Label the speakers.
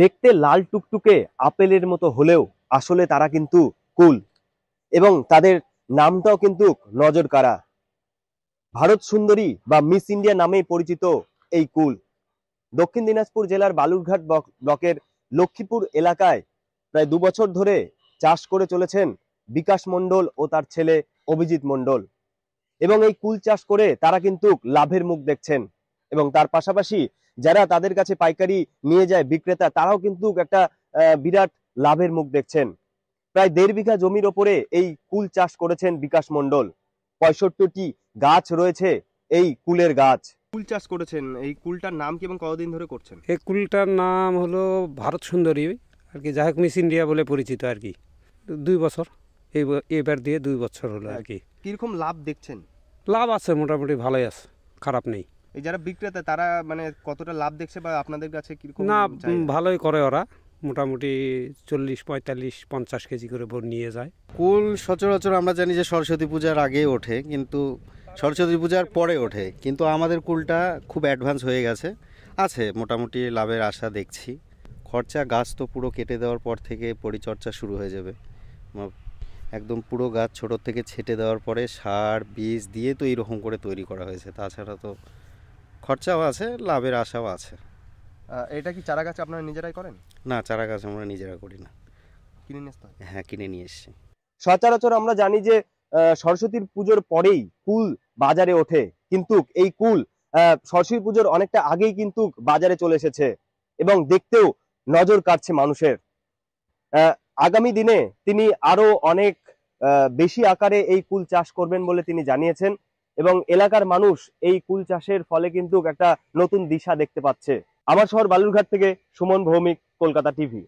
Speaker 1: দেখতে লাল টুকটুকে আপেলের মতো হলেও আসলে তারা কিন্তু কুল, এবং তাদের নামটাও কিন্তু নজর কাড়া। ভারত সুন্দরী বা মিস ইন্ডিয়া নামেই পরিচিত এই কুল দক্ষিণ দিনাজপুর জেলার বালুরঘাট ব্লকের লক্ষ্মীপুর এলাকায় প্রায় 2 বছর ধরে চাষ করে চলেছেন বিকাশ মণ্ডল ও তার ছেলে অভিজিৎ মণ্ডল। এবং এই কুল চাষ করে তারা কিন্তু লাভের মুখ দেখছেন, এবং তার পাশাপাশি যারা তাদের কাছে পাইকারি নিয়ে যায় বিক্রেতা, তারাও কিন্তু একটা বিরাট লাভের মুখ দেখছেন। প্রায় 1.5 বিঘা জমির ওপরে এই কুল চাষ করেছেন বিকাশ মণ্ডল। 65টি গাছ রয়েছে এই কুলের গাছ। কুল চাষ করেছেন, এই কুলটার নাম কি এবং কতদিন ধরে করছেন?
Speaker 2: এই কুলটার নাম হলো ভারত সুন্দরী আর কি, যাই হোক মিস ইন্ডিয়া বলে পরিচিত আর কি। 2 বছর, এবার দিয়ে 2 বছর হলো আর কি।
Speaker 1: কিরকম লাভ দেখছেন?
Speaker 2: লাভ আছে, মোটামুটি ভালোই আছে, খারাপ নেই।
Speaker 1: এই যারা বিক্রেতা তারা মানে কতটা লাভ দেখছে বা আপনাদের কাছে কিরকম?
Speaker 2: না, ভালোই করে ওরা, মোটামুটি 40, 45, 50 কেজি করে নিয়ে যায়।
Speaker 3: কুল সচরাচর আমরা জানি যে সরস্বতী পূজার আগে ওঠে, কিন্তু সরস্বতী পূজার পরে ওঠে, কিন্তু আমাদের কুলটা খুব অ্যাডভান্স হয়ে গেছে, আছে মোটামুটি লাভের আশা দেখছি। খরচা গাছ তো পুরো কেটে দেওয়ার পর থেকে পরিচর্যা শুরু হয়ে যাবে, একদম পুরো গাছ ছোট থেকে ছেটে দেওয়ার পরে সার বীজ দিয়ে তো এইরকম করে তৈরি করা হয়েছে। তাছাড়া তো খরচাও আছে, লাভের আশাও আছে।
Speaker 1: এটা কি চারা গাছ আপনারা নিজেরাই করেন?
Speaker 3: না, চারা গাছ আমরা নিজেরা করি না,
Speaker 1: কিনে নিয়ে আসতে হয়?
Speaker 3: হ্যাঁ, কিনে নিয়ে এসছি।
Speaker 1: সচরাচর আমরা জানি যে সরস্বতীর পুজোর পরেই কুল বাজারে ওঠে, কিন্তু এই কুল সরস্বতী পুজোর অনেকটা আগেই কিন্তু বাজারে চলে এসেছে এবং দেখতেও নজর কাড়ছে মানুষের। আগামী দিনে তিনি আরো অনেক বেশি আকারে এই কুল চাষ করবেন বলে তিনি জানিয়েছেন, এবং এলাকার মানুষ এই কুল চাষের ফলে কিন্তু একটা নতুন দিশা দেখতে পাচ্ছে। আমার শহর বালুরঘাট থেকে সুমন ভৌমিক, কলকাতা টিভি।